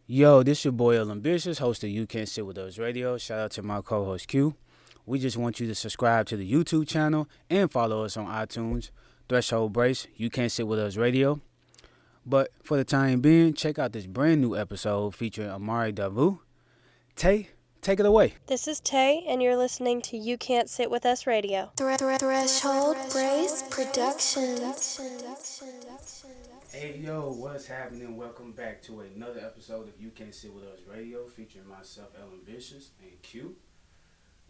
Yo, this your boy Ambitious, host of You Can't Sit With Us Radio. Shout out to my co-host Q. We just want you to subscribe to the YouTube channel and follow us on iTunes. Threshold Brace, You Can't Sit With Us Radio. But for the time being, check out this brand new episode featuring Amarii Davu. Tay, take it away. This is Tay, and you're listening to You Can't Sit With Us Radio. Threshold Brace Productions. Hey yo, what's happening? Welcome back to another episode of You Can't Sit With Us Radio featuring myself, Ambitious, and Q.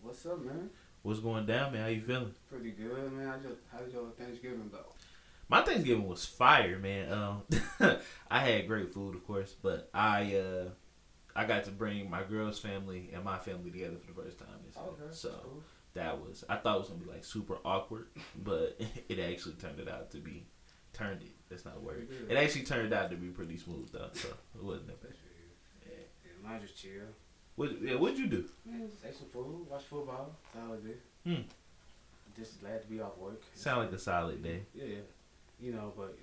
What's up, man? What's going down, man? How you feeling? Pretty good, man. How's your Thanksgiving go? My Thanksgiving was fire, man. I had great food, of course, but I got to bring my girl's family and my family together for the first time this year. Okay, So cool. I thought it was gonna be like super awkward, but it actually that's not a word. It actually turned out to be pretty smooth though, so it wasn't that bad. Yeah, mine just chill. What'd you do? Man, just ate some food, watch football. That's all I did. Just glad to be off work. Sound like a solid day. Yeah. But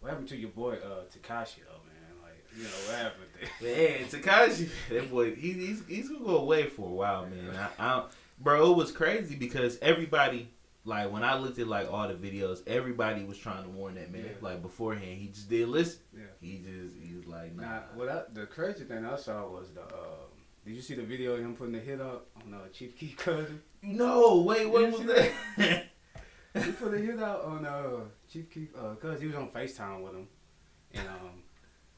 what happened to your boy Tekashi though, man? Like, what happened there? Man, Tekashi, that boy, he's gonna go away for a while, man. Bro, it was crazy because everybody, like, when I looked at like all the videos, everybody was trying to warn that man. Yeah. Like beforehand, he just didn't listen. Yeah. He was like, nah. The crazy thing I saw was did you see the video of him putting the hit up on Chief Keef cousin? No, wait, what was that? He put a hit out on Chief Keef cousin. He was on FaceTime with him, and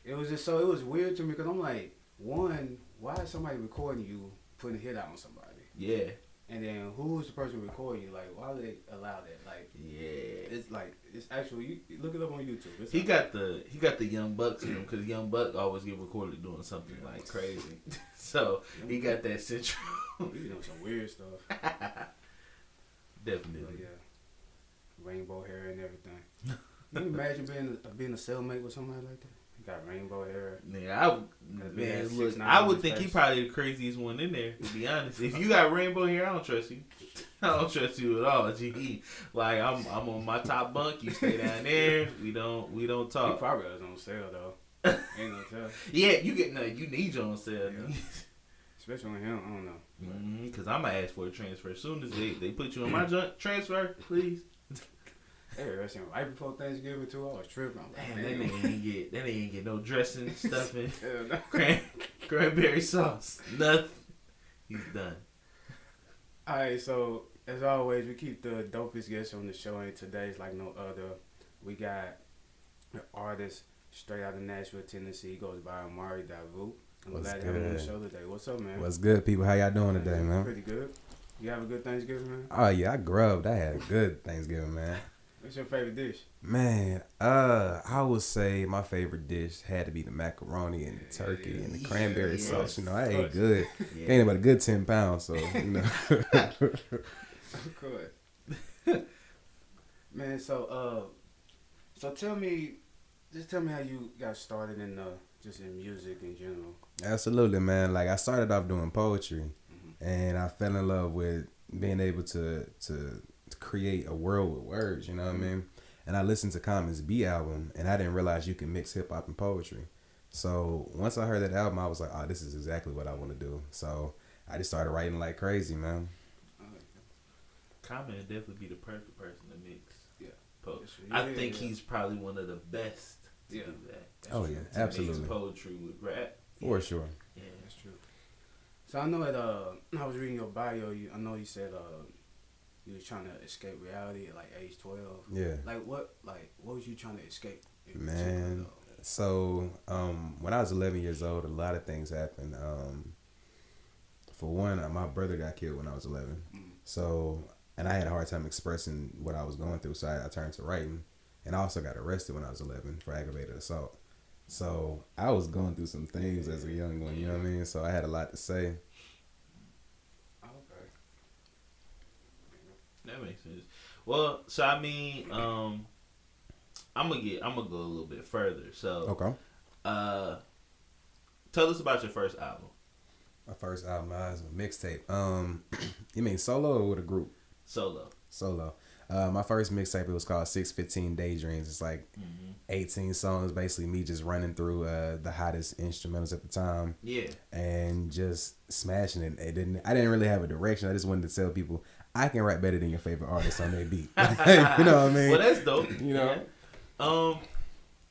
it was weird to me because I'm like, one, why is somebody recording you putting a hit out on somebody? Yeah. And then who's the person recording you? Like, why would they allow that? Like, yeah, it's actually, you look it up on YouTube. He got the Young Bucks in him because Young Buck always get recorded doing something like crazy. So he got that central. He doing some weird stuff. Definitely. Yeah. Rainbow hair and everything. Can you imagine being a cellmate with somebody like that? He got rainbow hair. I would think he probably the craziest one in there, to be honest. If you got rainbow hair, I don't trust you. I don't trust you at all, G. Like, I'm on my top bunk, you stay down there. We don't talk. He probably has on sale though. Ain't no tell. Yeah, you need your own sale. Yeah. Especially on him, I don't know. Because I'm gonna ask for a transfer as soon as they put you on my junk. Transfer, please. Hey, that's right before Thanksgiving too. I was tripping. Damn, that nigga ain't get no dressing, stuffing, cranberry sauce, nothing. He's done. All right, so as always, we keep the dopest guests on the show, and today's like no other. We got an artist straight out of Nashville, Tennessee. He goes by Amarii Davu. I'm glad to have him on the show today. What's up, man? What's good, people? How y'all doing today, man? Pretty good. You have a good Thanksgiving, man? Oh yeah, I grubbed. I had a good Thanksgiving, man. What's your favorite dish? Man, I would say my favorite dish had to be the macoroni and the turkey and the cranberry sauce. I ate good. Gained about a good 10 pounds, so Of course. Man, so tell me how you got started in just in music in general. Absolutely, man. Like, I started off doing poetry, and I fell in love with being able to create a world with words, you know what I mean? And I listened to Common's B album, and I didn't realize you can mix hip-hop and poetry. So once I heard that album, I was like, oh, this is exactly what I want to do. So I just started writing like crazy, man. Common would definitely be the perfect person to mix poetry. Yeah, I think he's probably one of the best to do that. That's true. Absolutely. Mix poetry with rap. For sure. Yeah, that's true. So I know that I was reading your bio. I know you said you was trying to escape reality at like age 12. Yeah. What was you trying to escape? Man, so when I was 11 years old, a lot of things happened. For one, my brother got killed when I was 11. So, and I had a hard time expressing what I was going through, so I turned to writing. And I also got arrested when I was 11 for aggravated assault. So I was going through some things as a young one, you know what I mean? So I had a lot to say. That makes sense. Well, so I mean, I'm gonna go a little bit further. So, okay. Tell us about your first album. My first album was a mixtape. You mean solo or with a group? Solo. My first mixtape, it was called 615 Daydreamsz. It's like 18 songs, basically me just running through the hottest instrumentals at the time. Yeah. And just smashing it. I didn't really have a direction. I just wanted to tell people I can rap better than your favorite artist on their beat. You know what I mean? Well, that's dope. You know? Yeah.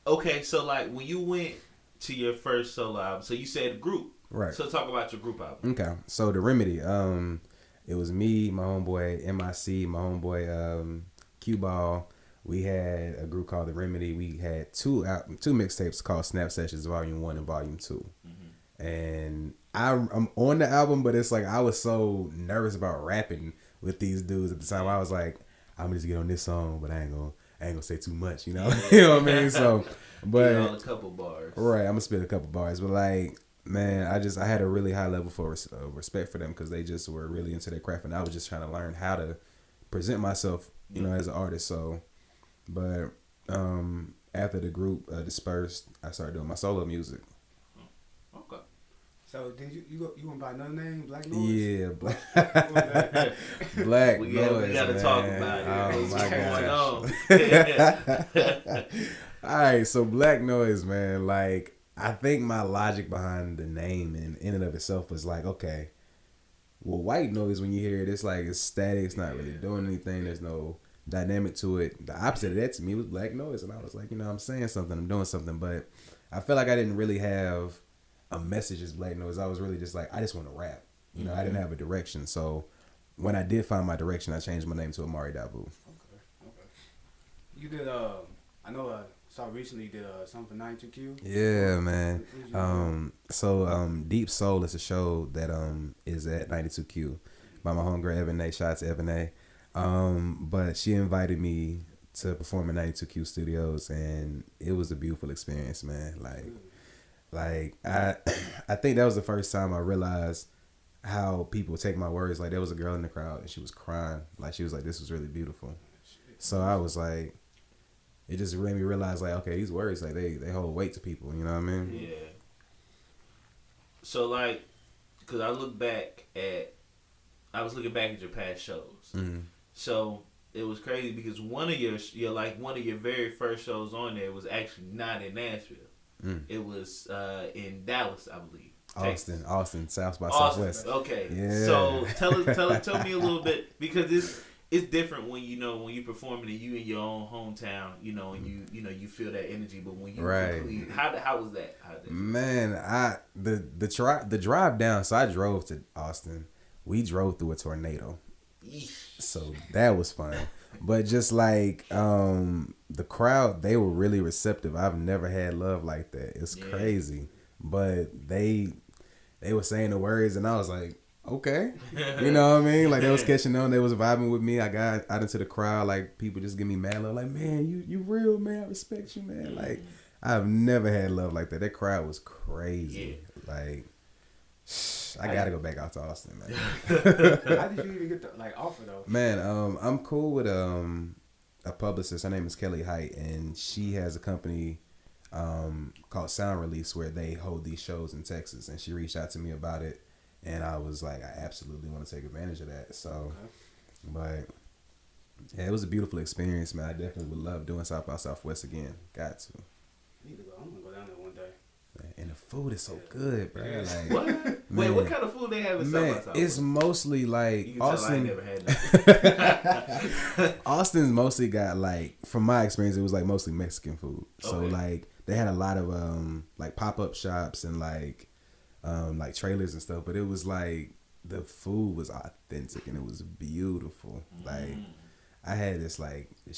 Okay, so like when you went to your first solo album, so you said group. Right. So talk about your group album. Okay. So The Remedy, it was me, my homeboy MIC, my homeboy Q-Ball. We had a group called The Remedy. We had two mixtapes called Snap Sessions Volume 1 and Volume 2. And I'm on the album, but it's like I was so nervous about rapping with these dudes at the time. I was like, I'm gonna just get on this song, but I ain't gonna say too much, you know. You know what I mean? So, but on a couple bars, right? I'm gonna spit a couple bars, but like, man, I had a really high level for respect for them because they just were really into their craft, and I was just trying to learn how to present myself, you know, as an artist. So, but after the group dispersed, I started doing my solo music. Okay. So did you went by another name, Black Noize? Yeah, Black we Noize. gotta man. talk about it. Oh What's my gosh. All right, so Black Noize, man. Like, I think my logic behind the name in and of itself was like, okay, well, white noise, when you hear it, it's like it's static. It's not really doing anything. There's no dynamic to it. The opposite of that to me was Black Noize, and I was like, you know, I'm saying something, I'm doing something, but I feel like I didn't really have a message as Black Noize. I was really just like, I just want to rap. You know, I didn't have a direction. So when I did find my direction, I changed my name to Amarii Davu. Okay. You did I know saw recently you did something for 92Q. Yeah, man. Deep Soul is a show that is at 92Q by my homegirl Evan A. Shout out to Evan A. But she invited me to perform in 92Q Studios, and it was a beautiful experience, man. Like I think that was the first time I realized how people take my words. Like, there was a girl in the crowd and she was crying. Like, she was like, this was really beautiful. So I was like, it just made me realize, like, okay, these words, like, they hold weight to people. You know what I mean? Yeah. So, like, because I was looking back at your past shows. Mm-hmm. So it was crazy because one of your very first shows on there was actually not in Nashville. It was in Dallas, I believe. Austin, South by Southwest. Okay. Yeah. So tell me a little bit, because it's different when you performing and you in your own hometown, and you feel that energy. But when you right, how was that? Man, the drive down. So I drove to Austin. We drove through a tornado. So that was fun. But just like the crowd, they were really receptive. I've never had love like that. It's crazy. But they were saying the words, and I was like, okay. You know what I mean? Like, they was catching on. They was vibing with me. I got out into the crowd. Like, people just give me mad love. Like, man, you real, man. I respect you, man. Like, I've never had love like that. That crowd was crazy. Yeah. Like, I gotta go back out to Austin, man. How did you even get the offer though? Man, I'm cool with a publicist. Her name is Kelly Height, and she has a company called Sound Release where they hold these shows in Texas. And she reached out to me about it, and I was like, I absolutely want to take advantage of that. So, but yeah, it was a beautiful experience, man. I definitely would love doing South by Southwest again. Got to. I need to go. I'm gonna go down there one day. And the food is so good, bro. Like, what? Wait, what kind of food they have in South by Southwest? It's mostly like you can Austin. Tell I ain't never had that. Austin's mostly got, like, from my experience, it was like mostly Mexican food. So like they had a lot of like pop-up shops and like trailers and stuff, but it was like the food was authentic and it was beautiful. Like, I had this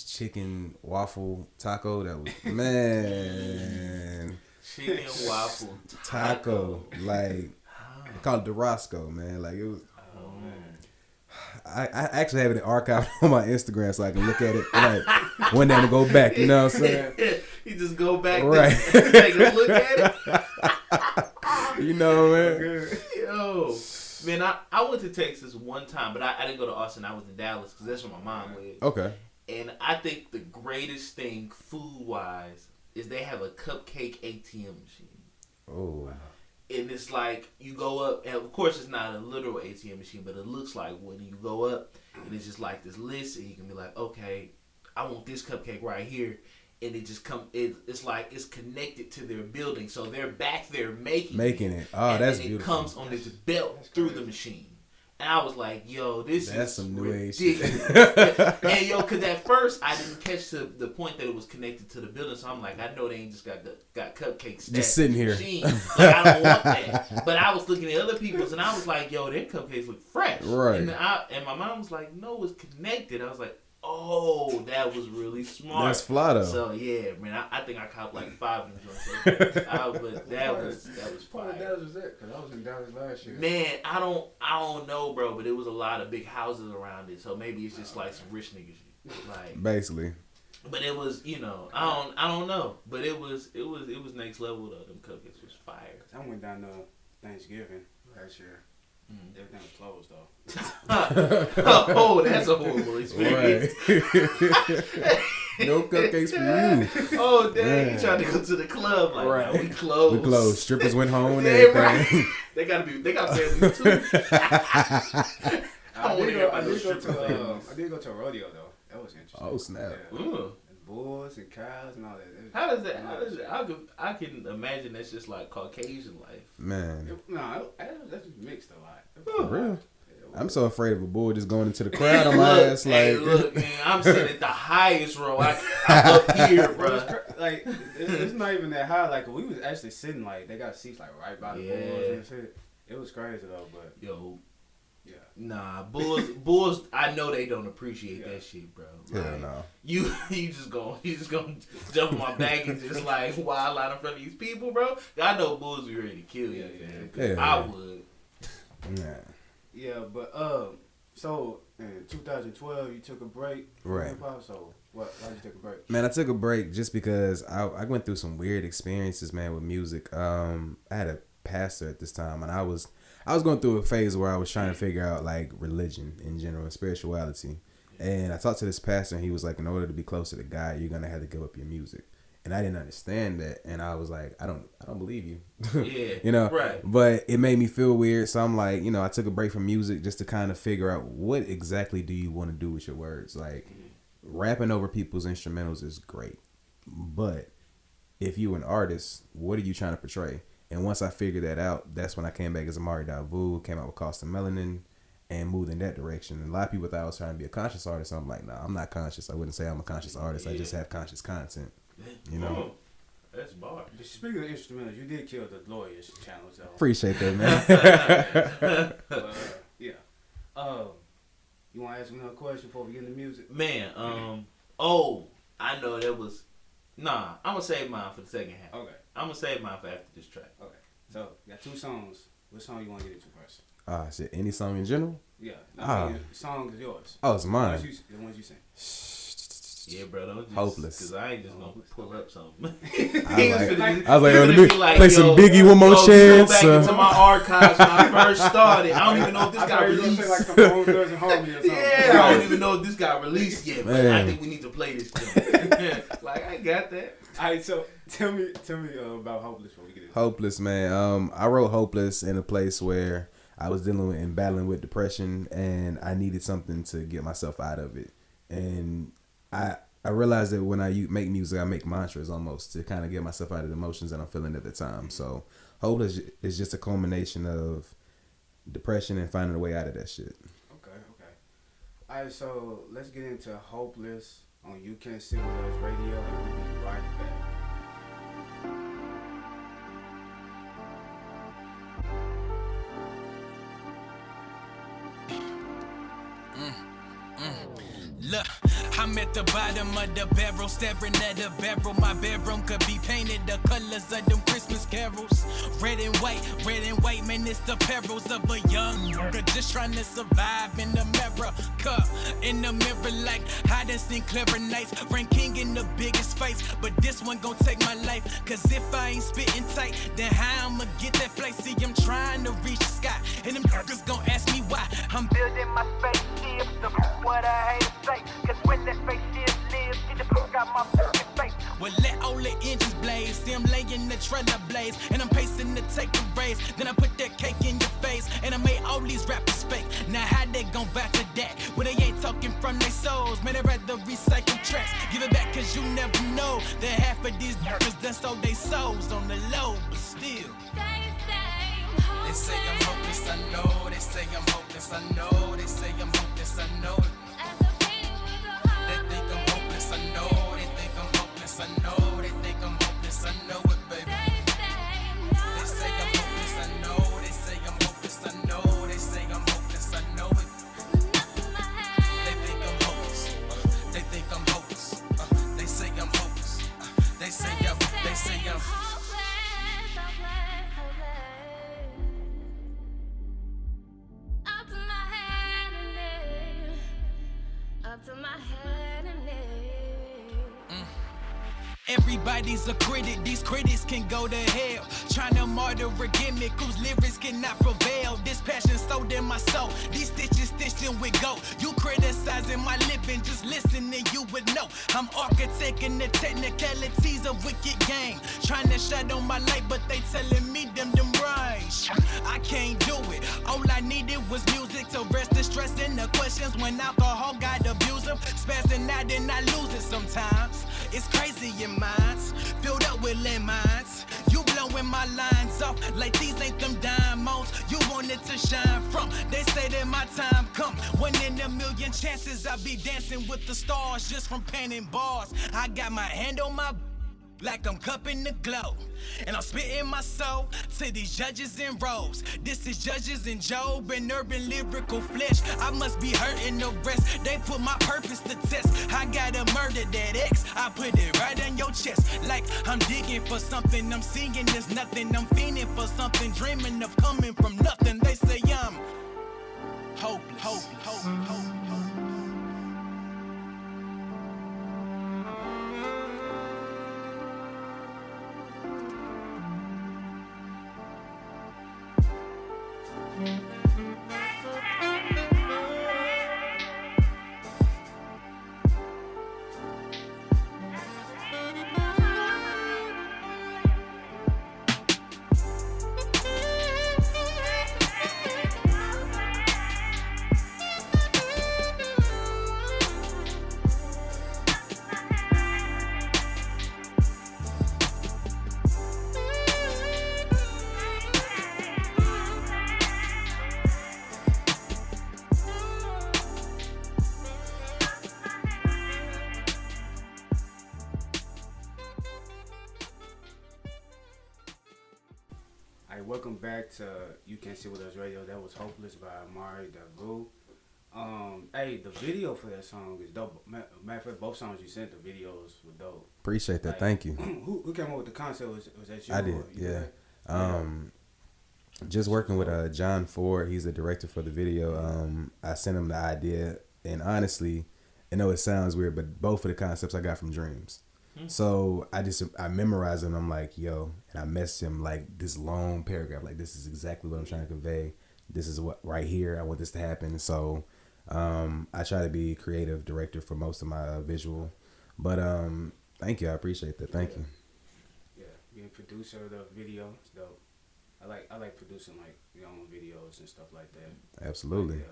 chicken waffle taco that was, man. Chicken waffle taco. Like, I call it the Roscoe, man. Like, it was. I actually have it archived on my Instagram so I can look at it like one day to go back. You know what I'm saying? You just go back, right? Take a look at it. You know, man. Yo, man, I went to Texas one time, but I didn't go to Austin. I was in Dallas because that's where my mom lived. Okay. And I think the greatest thing food wise is they have a cupcake ATM machine. Oh. And it's like you go up, and of course it's not a literal ATM machine, but it looks like when you go up, and it's just like this list, and you can be like, okay, I want this cupcake right here. And it just it's like it's connected to their building, so they're back there making it. Oh, and that's then beautiful. It comes on this belt through the machine, and I was like, "Yo, that's is some new age ridiculous." And yo, because at first I didn't catch the point that it was connected to the building, so I'm like, I know they ain't just got cupcakes just sitting here. Like, I don't want that. But I was looking at other people's, and I was like, "Yo, their cupcakes look fresh." Right. And my mom was like, "No, it's connected." I was like, oh, that was really smart. That's fly though. So yeah, man, I think I copped like 5 of them joints. But that was fire. That was it, because I was in Dallas last year. Man, I don't know, bro, but it was a lot of big houses around it, so maybe it's just like some rich nigga shit, like basically. But it was, I don't know, but it was next level though. Them cupcakes was fire. I went down to Thanksgiving last year. Everything was closed though. Oh, that's a horrible experience. Right. No cupcakes for you. Oh, dang. You tried to go to the club. Like, right. No, we closed. We closed. Strippers went home and yeah, everything. Right. They got families too. I did go to a rodeo though. That was interesting. Oh, snap. Yeah. Bulls and cows and all that. How does that? I can imagine that's just like Caucasian life. Man. That's mixed a lot. For real? I'm so afraid of a bull just going into the crowd on my ass. Like, look, man, I'm sitting at the highest row. I'm up here, bro. Like, it's not even that high. Like, we was actually sitting, like, they got seats, like, right by the bulls and shit. It was crazy, though, but. Yo. Yeah. Nah, bulls. I know they don't appreciate that shit, bro. Like, hell no. You just gonna jump on my back and just like wild out in front of these people, bro. I know bulls be ready to kill you, man. Yeah. I would. Nah. Yeah, but so in 2012 you took a break from right. hip-hop, so why did you take a break? Man, I took a break just because I went through some weird experiences, man, with music. I had a pastor at this time, and I was going through a phase where I was trying to figure out like religion in general and spirituality. And I talked to this pastor, and he was like, in order to be closer to God, you're gonna have to give up your music. And I didn't understand that, and I was like, I don't believe you. Yeah, right. But it made me feel weird, so I'm like, I took a break from music just to kind of figure out what exactly do you want to do with your words. Like, rapping over people's instrumentals is great, but if you're an artist, what are you trying to portray? And once I figured that out, that's when I came back as Amarii Davu, came out with Cost of Melanin, and moved in that direction. And a lot of people thought I was trying to be a conscious artist. I'm like, nah, I'm not conscious. I wouldn't say I'm a conscious artist. I just have conscious content. That's bar. Speaking of instrumentals, you did kill the Lawyers channel, so appreciate that, man. Yeah. You want to ask me another question before we get into music? Man, I know that was. Nah, I'm gonna save mine for the second half. Okay. I'm gonna save mine for after this track. Okay. So you got 2 songs. What song you want to get into first? Shit. Any song in general? Yeah. The song is yours. Oh, it's mine. The ones you sing. Yeah, bro, don't just, Hopeless. Cause I ain't just gonna pull up something. I was like, let me play some Biggie one more chance. Go back into my archives when I first started. I don't even know if this got released. Like some Home Girls and Homie or something. Yeah, I don't even know if this got released yet. But I think we need to play this thing. Like, I got that. All right, so tell me about Hopeless before we get into Hopeless, man. I wrote Hopeless in a place where I was dealing with and battling with depression, and I needed something to get myself out of it. And I realized that when I make music, I make mantras almost to kind of get myself out of the emotions that I'm feeling at the time. So Hopeless is just a culmination of depression and finding a way out of that shit. Okay. All right, so let's get into Hopeless on You Can't Sit With Us Radio, and we'll be right back. Look, I'm at the bottom of the barrel, staring at a barrel. My bedroom could be painted the colors of them Christmas carols. Red and white, man, it's the perils of a young nigga just trying to survive in America. In the mirror like hide and seek clever nights. Frank King in the biggest face, but this one gon' take my life. Cause if I ain't spitting tight, then how I'ma get that flight? See, I'm trying to reach the sky, and them niggas gon' ask me why. I'm building my spaceship, the what I hate to say. Cause when that spaceship lives, get the fuck out my fucking face. Well, let all the engines blaze. See, I'm laying the trailer blaze, and I'm pacing to take the raid. days. Then I put that cake in your face, and I made all these rappers fake. Now how they gon' back to that when they ain't talking from their souls? Man, I'd rather recycle tracks. Give it back cause you never know that half of these niggas done sold they souls on the low, but still. They say I'm hopeless, I know. They say I'm hopeless, I know. They say I'm hopeless, I know. They think I'm hopeless, I know. They think I'm hopeless, I know. They think I'm hopeless, I know it, baby. They say I'm hopeless, I know. They say I'm hopeless, I know. They say I'm hopeless, I know it. They think I'm hopeless. They think I'm hopeless. They say I'm hopeless. They say I'm. Everybody's a critic, these critics can go to hell. Trying to martyr a gimmick whose lyrics cannot prevail. This passion sold in my soul, these stitches stitched in with gold. You criticizing my living, just listen and you would know. I'm architecting the technicalities of wicked game. Trying to shine on my light, but they telling me them rhymes. I can't do it, all I needed was music to rest the stress and the questions when alcohol got abusive. Spazzing out and I lose it sometimes. It's crazy in minds, filled up with lemons. You blowing my lines off like these ain't them diamonds you wanted to shine from. They say that my time come. One in a million chances I'll be dancing with the stars just from penning bars. I got my hand on my like I'm cupping the glow, and I'm spitting my soul to these judges in rows. This is Judges in Job and urban lyrical flesh. I must be hurting the rest. They put my purpose to test. I gotta murder that X. I put it right on your chest. Like I'm digging for something. I'm seeing there's nothing. I'm fiending for something. Dreaming of coming from nothing. They say I'm hopeless. Hopeless. Welcome back to You Can't Sit With Us Radio. That was Hopeless by Amarii Davu. Hey, the video for that song is dope. Matter of fact, both songs you sent, the videos were dope. Appreciate that. Like, thank you. Who came up with the concept? Was that you? I did, yeah. Just working with John Ford. He's the director for the video. I sent him the idea, and honestly, I know it sounds weird, but both of the concepts I got from Dreams. So I memorized them. I'm like, yo, and I messaged him like this long paragraph. Like, this is exactly what I'm trying to convey. This is what right here. I want this to happen. So I try to be creative director for most of my visual. But thank you. I appreciate that. Thank you. Yeah, being producer of the video is dope. I like producing like your own videos and stuff like that. Absolutely.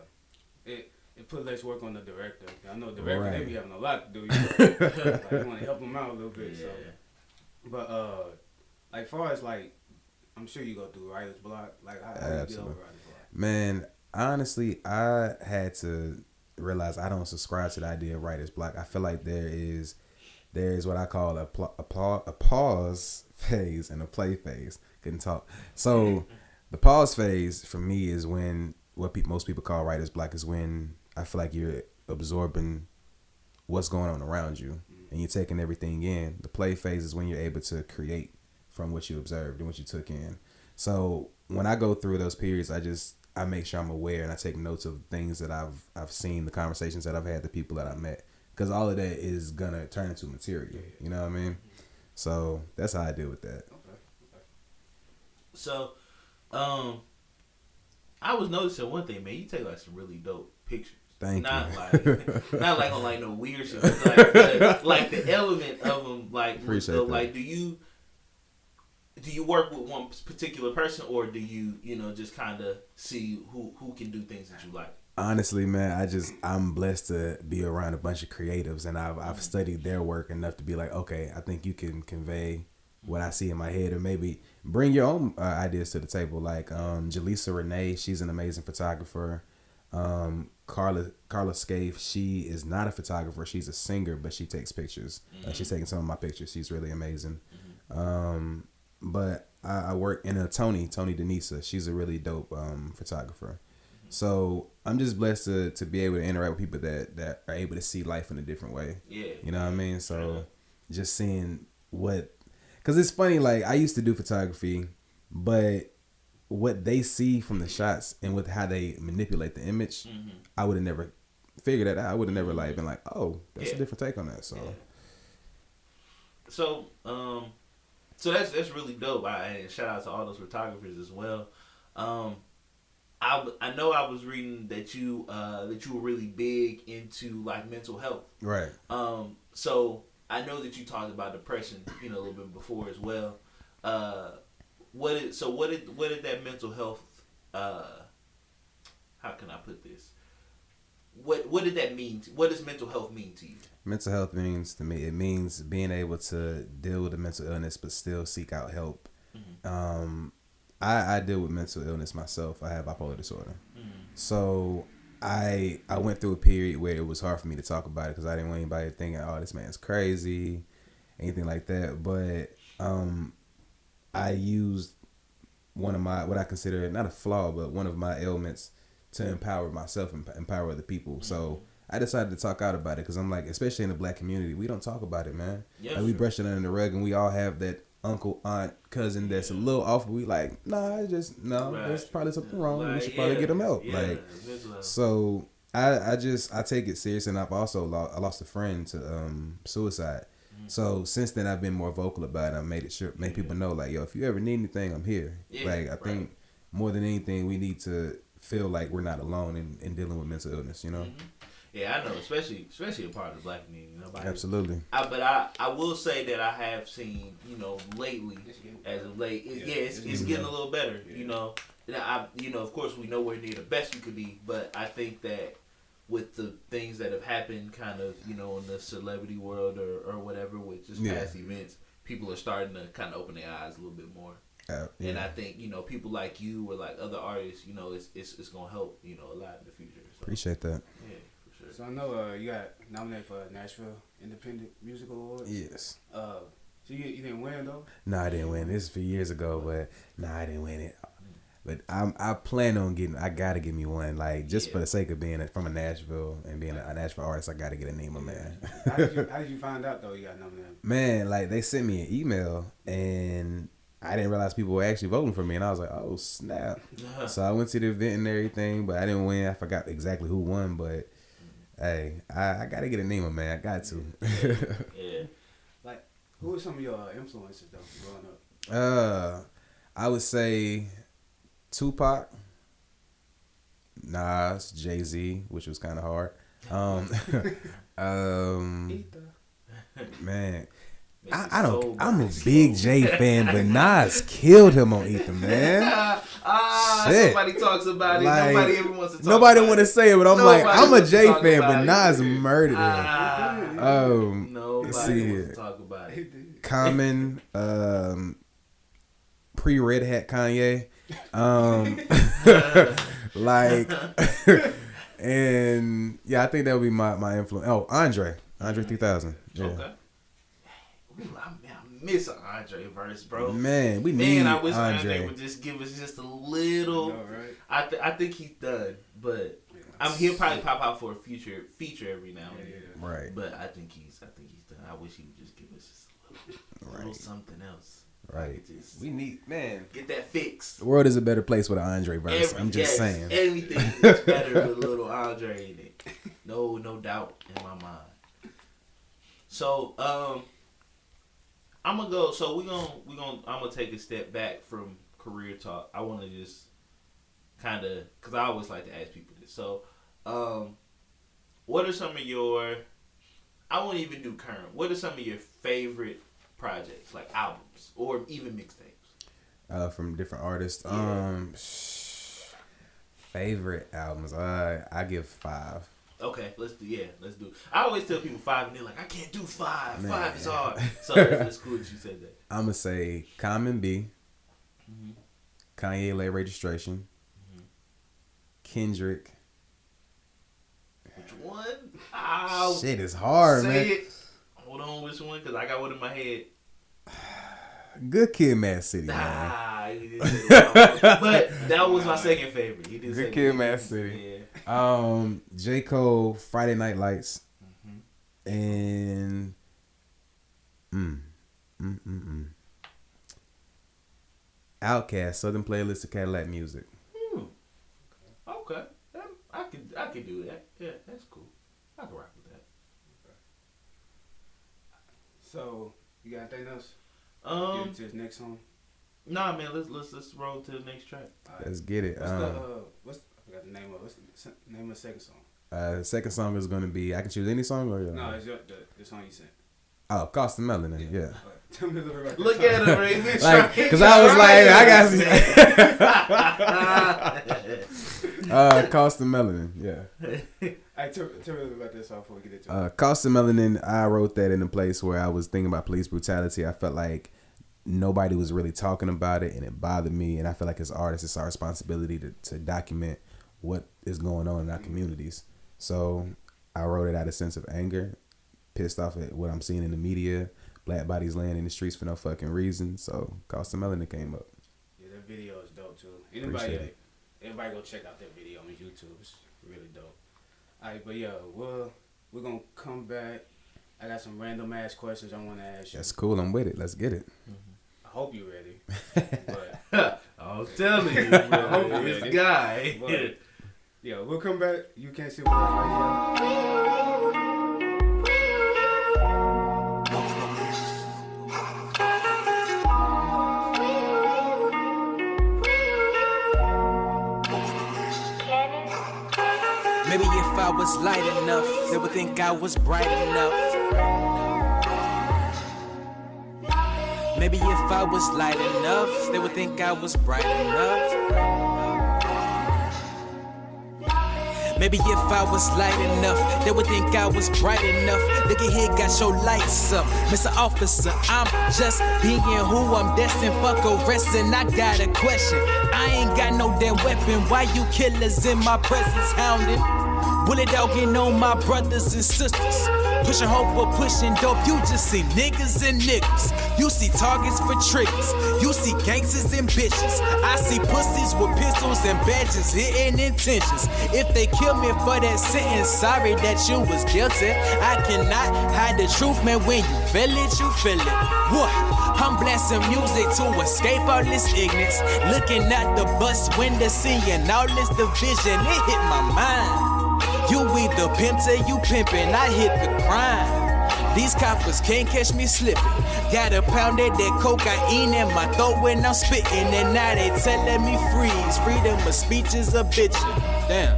Like, it put less work on the director. I know the director, they be having a lot to do. Like, you want to help them out a little bit. Yeah. So, but like far as like, I'm sure you go through writer's block. Like how do you get over writer's block? Man, honestly, I had to realize I don't subscribe to the idea of writer's block. I feel like there is what I call a pause phase and a play phase. Couldn't talk. So the pause phase for me is when most people call writer's block is when I feel like you're absorbing what's going on around you and you're taking everything in. The play phase is when you're able to create from what you observed and what you took in. So when I go through those periods, I make sure I'm aware and I take notes of things that I've seen, the conversations that I've had, the people that I met, because all of that is gonna turn into material. You know what I mean? So that's how I deal with that. Okay. So, I was noticing one thing, man. You take like some really dope pictures. Thank not you. Not like on like no weird shit. Like the element of them, like appreciate that. like, do you? do you work with one particular person, or do you just kind of see who can do things that you like? Honestly, man, I'm blessed to be around a bunch of creatives, and I've studied their work enough to be like, okay, I think you can convey what I see in my head, or maybe bring your own ideas to the table. Like Jaleesa Renee, she's an amazing photographer. Carla Scaife, she is not a photographer, she's a singer, but she takes pictures. She's taking some of my pictures. She's really amazing. But I work in Tony Denisa. She's a really dope photographer. So I'm just blessed to be able to interact with people that are able to see life in a different way. Yeah. You know what I mean? So just seeing because it's funny, like I used to do photography, but what they see from the shots and with how they manipulate the image, I would have never figured that out. I would have never been like, oh, that's a different take on that. So, so that's really dope. And shout out to all those photographers as well. I know I was reading that you were really big into like mental health. Right. So I know that you talked about depression, a little bit before as well. What did that mental health? How can I put this? What did that mean? What does mental health mean to you? Mental health means to me, it means being able to deal with a mental illness but still seek out help. I deal with mental illness myself. I have bipolar disorder. So I went through a period where it was hard for me to talk about it because I didn't want anybody thinking, oh, this man's crazy, anything like that. But I used one of my, what I consider not a flaw, but one of my ailments to empower myself and empower other people. So I decided to talk out about it because I'm like, especially in the Black community, we don't talk about it, man. Yeah, like, we brush it under the rug, and we all have that uncle, aunt, cousin that's a little off, but we like, there's probably something wrong. We should probably get them help. So I take it serious, and I've also lost a friend to suicide. So since then, I've been more vocal about it. I made people know, like, yo, if you ever need anything, I'm here. I think more than anything, we need to feel like we're not alone in dealing with mental illness, Yeah, I know, especially a part of the Black community. Absolutely. But I will say that I have seen, lately, as of late, it's getting a little better. Of course, we know we're near the best we could be, but I think that with the things that have happened, kind of, in the celebrity world or whatever, with just past events, people are starting to kind of open their eyes a little bit more. And I think, people like you or like other artists, it's gonna help, a lot in the future. So. Appreciate that. Yeah. Sure. So I know you got nominated for Nashville Independent Music Award. Yes. So you didn't win though? No, I didn't win. This is a few years ago, but I didn't win it. But I plan on getting. I gotta give me one, like just for the sake of being from a Nashville and being a Nashville artist. I gotta get a name of man. How did you find out though you got nominated? Man, like they sent me an email and I didn't realize people were actually voting for me, and I was like, oh snap! So I went to the event and everything, but I didn't win. I forgot exactly who won, but. Hey, I gotta get a name of man. I got to. Yeah. Like, who were some of your influences though growing up? I would say Tupac, Nas, Jay-Z, which was kind of hard. Man, I'm a big Jay fan, but Nas killed him on Ether, man. Somebody talks about it. Like, nobody ever wants to talk Nobody about want to say it, but I'm a Jay fan, but Nas murdered him. Nobody wants to talk about it. Common, pre-Red Hat Kanye, and yeah, I think that would be my influence. Oh, Andre 3000. Yeah. Okay. I miss an Andre verse, bro. Man, we need I wish Andre would just give us just a little. Know, right? I think he's done, but he'll probably pop out for a future feature every now and then. Right. But I think he's done. I wish he would just give us just a little something else. Right. We need get that fixed. The world is a better place with an Andre verse. I'm just saying. Anything is better with a little Andre in it. No doubt in my mind. So I'm gonna go. So I'm gonna take a step back from career talk. I want to just kind of, because I always like to ask people this. So, what are some of your? I won't even do current. What are some of your favorite projects, like albums or even mixtapes? from different artists. Yeah. Favorite albums. I give 5. Okay, let's do. I always tell people 5, and they're like, I can't do 5. Man. 5 is hard. So it's cool that you said that. I'm gonna say Common B, Kanye Late Registration, Kendrick. Which one? Ow. Shit is hard, man. Say it. Hold on, which one? Because I got one in my head. Good Kid, Mad City, man. But that was my second favorite. You did Good Kid, Mad City. Yeah. J. Cole, Friday Night Lights, and Outkast, Southern Playlist of Cadillac Music. Okay. I could do that. Yeah, that's cool. I can rock with that. So you got anything else? Get to this next song. Nah, man. Let's roll to the next track. Right. Let's get it. I forgot the name of. What's the name of the second song? The second song is gonna be. I can choose any song or No, it's the song you sent. Oh, Cost of Melanin. Yeah. Tell me a little bit about that Look song. at him, Ray. Like, cause I was like, I got Cost of Melanin. Yeah. Tell me a little bit about that song before we get into it. Cost of Melanin. I wrote that in a place where I was thinking about police brutality. I felt like nobody was really talking about it, and it bothered me. And I feel like as artists, it's our responsibility to document what is going on in our communities. So I wrote it out of a sense of anger, pissed off at what I'm seeing in the media, black bodies laying in the streets for no fucking reason. So Cost of Melanin came up. Yeah, that video is dope too. Appreciate Everybody go check out that video on YouTube. It's really dope. Alright, but yeah, we're gonna come back. I got some random ass questions I want to ask you. That's cool. I'm with it. Let's get it. I hope you're ready. But I'm telling you, bro, this guy. But, yeah, we'll come back. You can't see what I Maybe if I was light enough, they would think I was bright enough. Maybe if I was light enough, they would think I was bright enough. Maybe if I was light enough, they would think I was bright enough. Look at here, got your lights up. Mr. Officer, I'm just being who I'm destined. Fuck arresting, I got a question. I ain't got no damn weapon. Why you killers in my presence hounding? Bullet dogging on my brothers and sisters. Pushing hope or pushing dope, you just see niggas and niggas. You see targets for triggers. You see gangsters and bitches. I see pussies with pistols and badges hitting intentions. If they kill me for that sentence, sorry that you was guilty. I cannot hide the truth, man. When you feel it, you feel it. What? I'm blasting music to escape all this ignorance. Looking at the bus window, seeing all this division. It hit my mind. You either pimp till you pimpin', I hit the grind. These coppers can't catch me slipping. Got a pound of that cocaine in my throat when I'm spitting, and now they telling me freeze. Freedom of speech is a bitchin'. Damn.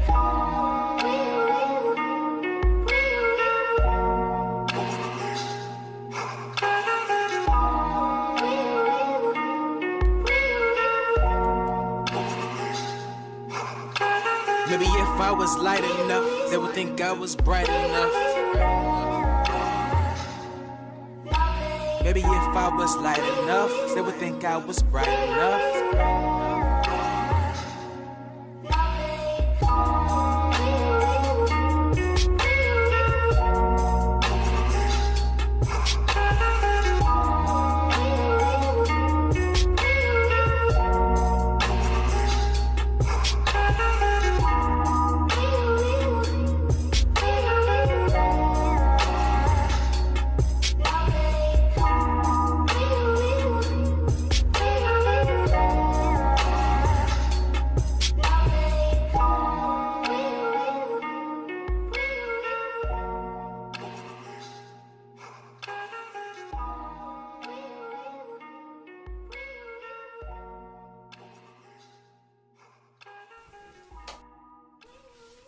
Maybe if I was light enough, they would think I was bright enough. Maybe if I was light enough, they would think I was bright enough.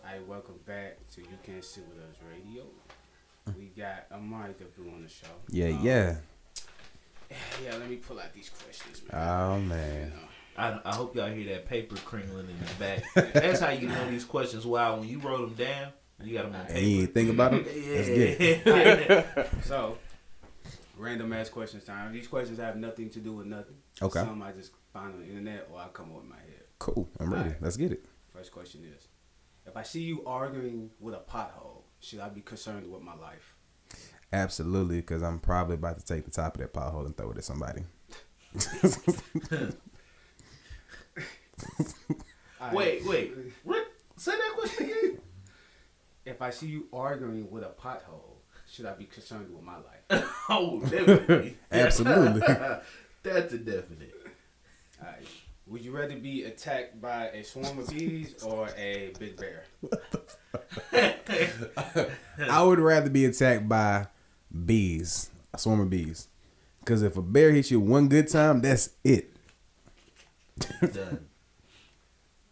Alright, welcome back to You Can't Sit With Us Radio. We got Amarii Davu on the show. Yeah. Yeah, let me pull out these questions, man. Oh man. I hope y'all hear that paper crinkling in the back. That's how you know these questions wild. When you wrote them down, you got them on paper. And you ain't think about them? Yeah. Let's get it. So, random ass questions time. These questions have nothing to do with nothing. Okay. Some I just find on the internet or I come up with my head. Cool. I'm ready. Alright. Let's get it. First question is, if I see you arguing with a pothole, should I be concerned with my life? Absolutely, because I'm probably about to take the top of that pothole and throw it at somebody. Wait. Rick, say that question again. If I see you arguing with a pothole, should I be concerned with my life? Oh, definitely. Absolutely. That's a definite. All right. Would you rather be attacked by a swarm of bees or a big bear? I would rather be attacked by bees, a swarm of bees. Because if a bear hits you one good time, that's it. Done.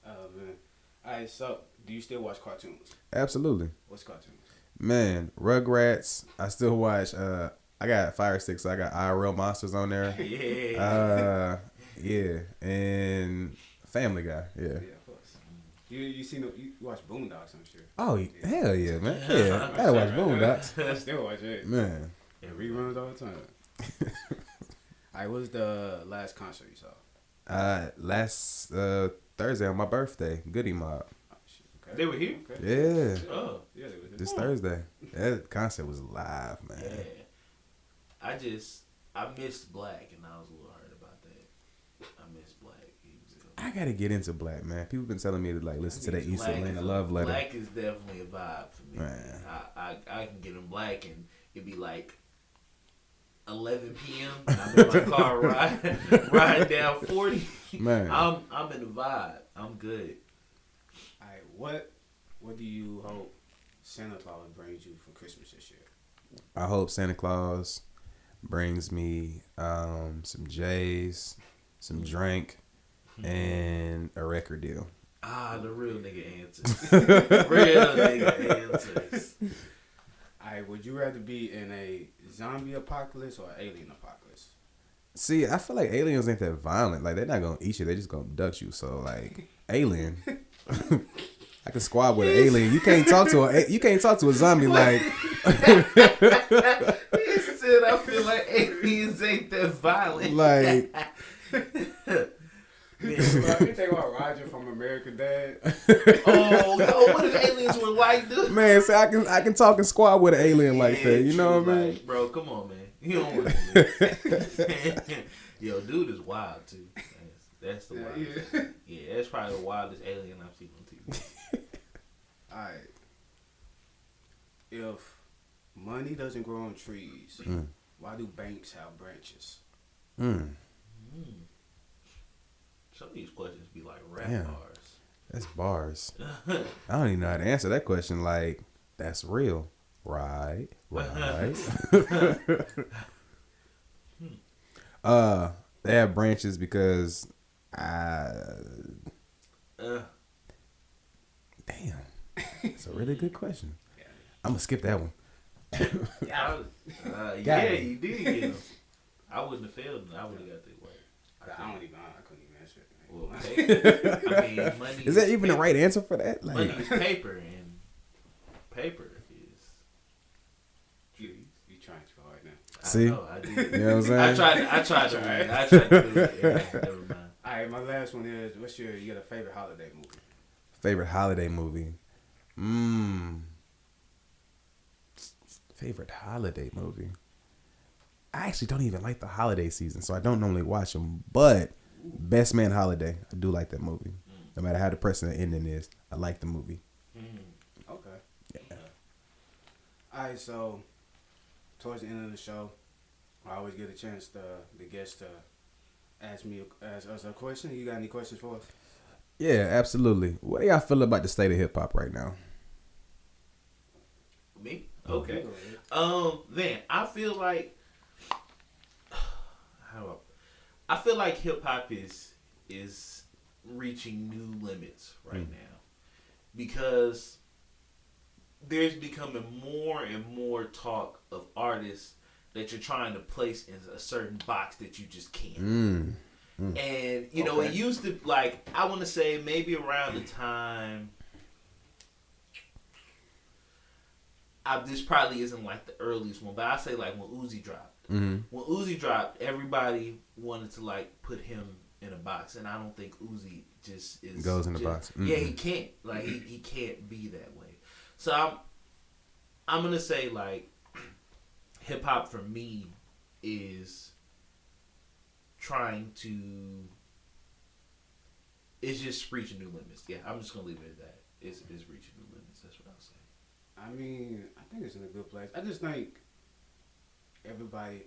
Oh, man. All right, so do you still watch cartoons? Absolutely. What's cartoons? Man, Rugrats. I still watch. I got Fire Stick, so I got IRL Monsters on there. Yeah. Yeah, and Family Guy. Yeah. Yeah, of course. You watch Boondocks, I'm sure. Oh hell yeah, man. Yeah, I gotta watch Boondocks. I still watch it. Man. And reruns all the time. All right, what was the last concert you saw? Last Thursday on my birthday, Goody Mob. Oh, shit. Okay. They were here? Okay. Yeah. Oh. Yeah, they were here. This Thursday. That concert was live, man. Yeah. I missed Black, and I was a little hurt about that. I missed Black. I gotta get into Black, man. People been telling me to like listen to that East Black Atlanta Love Letter. Black is definitely a vibe for me. Man. I can get in Black, and it'd be like 11 p.m. and I'm in my car riding down 40. Man. I'm in the vibe. I'm good. All right, what do you hope Santa Claus brings you for Christmas this year? I hope Santa Claus brings me some J's, some drink, and a record deal. The real nigga answers. Real nigga answers. All right, would you rather be in a zombie apocalypse or alien apocalypse? See, I feel like aliens ain't that violent. Like, they're not gonna eat you. They just gonna abduct you. So, like, alien. I can squad with an alien. You can't talk to a zombie like. He said, I feel like aliens ain't that violent. Like. You think about Roger from American Dad? Oh, no, what if aliens were white, dude? Man, so I can talk and squad with an alien like that. You know what I mean? Like, bro, come on, man. You don't want to do this. Yo, dude is wild, too. That's the wildest. Yeah, that's probably the wildest alien I've seen on TV. Alright. If money doesn't grow on trees, why do banks have branches? Some of these questions be like rap Damn. bars. That's bars. I don't even know how to answer that question. Like, that's real. Right. They have branches because damn. It's a really good question. I'm gonna skip that one. Yeah, you did get them. I wouldn't have failed. I would have got the word. I couldn't even answer it. Well, paper. I mean, money Is that even the right answer for that? Like, money is paper, and paper is. You trying too hard now. See? I did. You know what I'm saying? I tried to do it. Yeah, never mind. All right, my last one is: you got a favorite holiday movie? Favorite holiday movie? Favorite holiday movie? I actually don't even like the holiday season, so I don't normally watch them. But Best Man Holiday, I do like that movie. No matter how depressing the ending is, I like the movie. Okay. Yeah. All right, so towards the end of the show, I always get a chance to the guest to ask us a question. You got any questions for us? Yeah, absolutely. What do y'all feel about the state of hip hop right now? Me? Okay. Then I feel like I feel like hip hop is reaching new limits right now because there's becoming more and more talk of artists that you're trying to place in a certain box that you just can't. And you know, it used to, like, I want to say maybe around the time. This probably isn't like the earliest one, but I say like when Uzi dropped. When Uzi dropped, everybody wanted to like put him in a box, and I don't think Uzi just goes in the box. Yeah, he can't. Like he can't be that way. So I'm gonna say like hip hop for me is trying to. It's just reaching new limits. Yeah, I'm just gonna leave it at that. It's reaching new limits. That's what I'll say. I mean, I think it's in a good place. I just think everybody,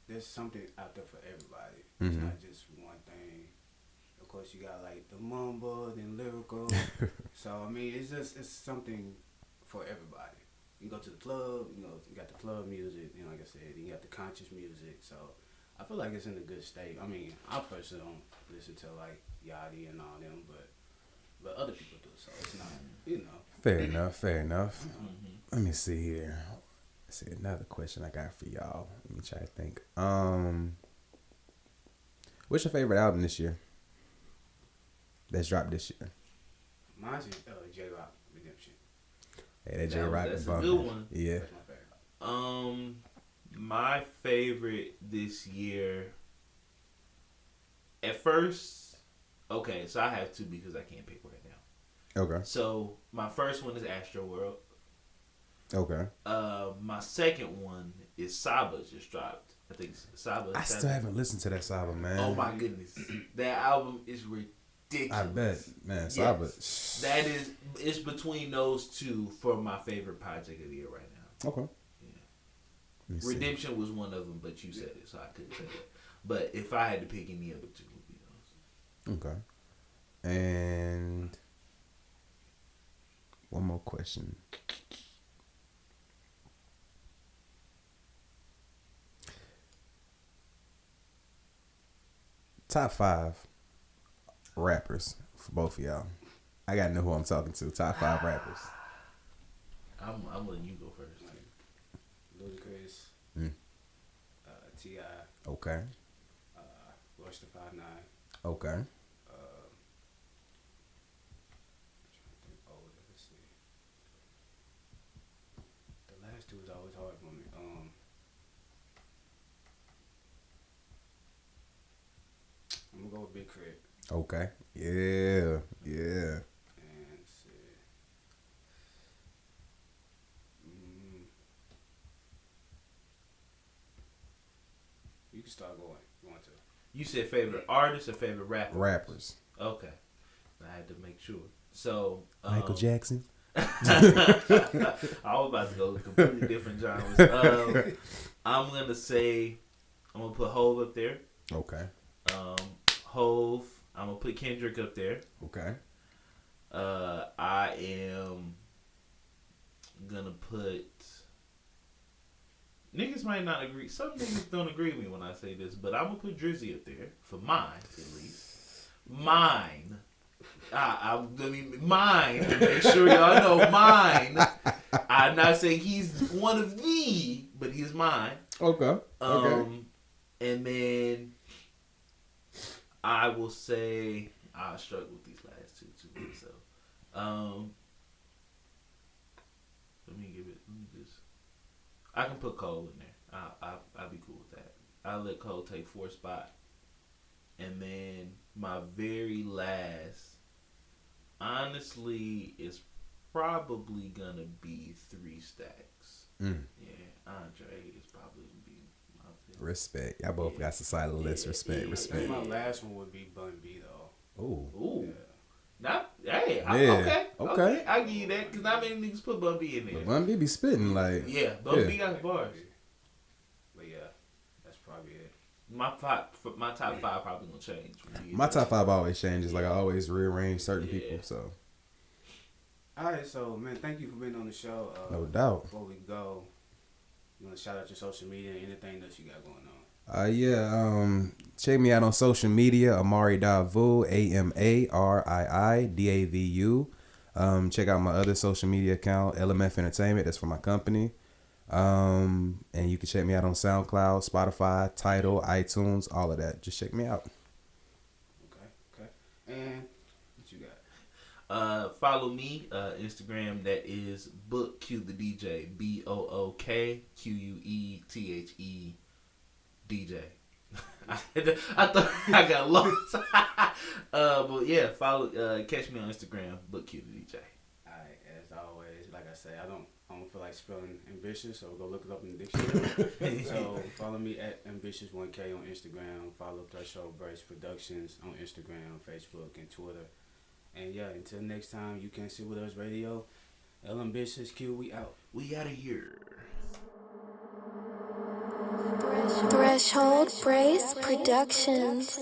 there's something out there for everybody. It's not just one thing. Of course, you got like the mumble, then lyrical. So I mean, it's something for everybody. You go to the club, you got the club music, like I said, you got the conscious music. So I feel like it's in a good state. I mean, I personally don't listen to like Yachty and all them, but other people do. So it's not, Fair enough. Let me see here. Let's see another question I got for y'all. Let me try to think. What's your favorite album this year? That's dropped this year. Mine's J-Rock Redemption. Hey, that J-Rock that's a good one. Yeah. That's my favorite. My favorite this year. At first, okay, so I have two because I can't pick right now. Okay. So my first one is Astro World. Okay. My second one is Saba just dropped. I think Saba. I still haven't listened to that Saba, man. Oh my goodness, that album is ridiculous. I bet, man. Saba. Yes. It's between those two for my favorite project of the year right now. Okay. Yeah. Redemption was one of them, but you said it, so I couldn't say it. But if I had to pick any other two, it would be those. Okay. And one more question. Top 5 rappers for both of y'all. I gotta know who I'm talking to. Top 5 rappers. I'm letting you go first. Ludacris, T.I. Okay. Royce the 5'9". Okay. Let's see. The last two is always hard for me. I'm gonna go with Big Crit. Okay. Yeah. And see. You can start going. You want to? You said favorite artist or favorite rapper? Rappers. Okay. I had to make sure. So Michael Jackson. I was about to go completely different genres. I'm gonna put Hove up there. Okay. Hove. I'm gonna put Kendrick up there. Okay. I am gonna put. Niggas might not agree. Some niggas don't agree with me when I say this, but I'm gonna put Drizzy up there for mine, at least. Mine. I mean, mine. To make sure y'all know mine. I'm not saying he's one of the, but he's mine. Okay. And then I will say I struggle with these last two too. So, let me just. I can put Cole in there. I'll be cool with that. I'll let Cole take 4th spot, and then my very last, honestly, is probably gonna be 3 Stacks. Yeah, Andre is probably gonna be my favorite. Respect. Y'all both got societal list. Respect. My last one would be Bun B though. Ooh. Yeah. Okay. I give you that because not many niggas put Bun B in there. But Bun B be spitting like. Yeah, Bun B got bars. But yeah, that's probably it. My top 5 probably gonna change. My top 5 always changes. Like I always rearrange certain people. So. All right, so man, thank you for being on the show. No doubt. Before we go, you want to shout out your social media and anything that you got going on? Check me out on social media, Amarii Davu, AMARIIDAVU. Check out my other social media account, LMF Entertainment. That's for my company. And you can check me out on SoundCloud, Spotify, Tidal, iTunes, all of that. Just check me out. Okay. And what you got? Follow me, Instagram, that is BookQ the DJ, BookQuethe DJ. I thought I got lost. But yeah, follow, catch me on Instagram, BookQ the DJ. Alright, as always, like I say, I don't feel like spelling ambitious, so go look it up in the dictionary. So follow me at ambitious1k on Instagram. Follow Threshold Brace Productions on Instagram, Facebook, and Twitter. And yeah, until next time, You Can't Sit With Us Radio. L Ambitious Q, we out. We out of here. Threshold Brace Productions.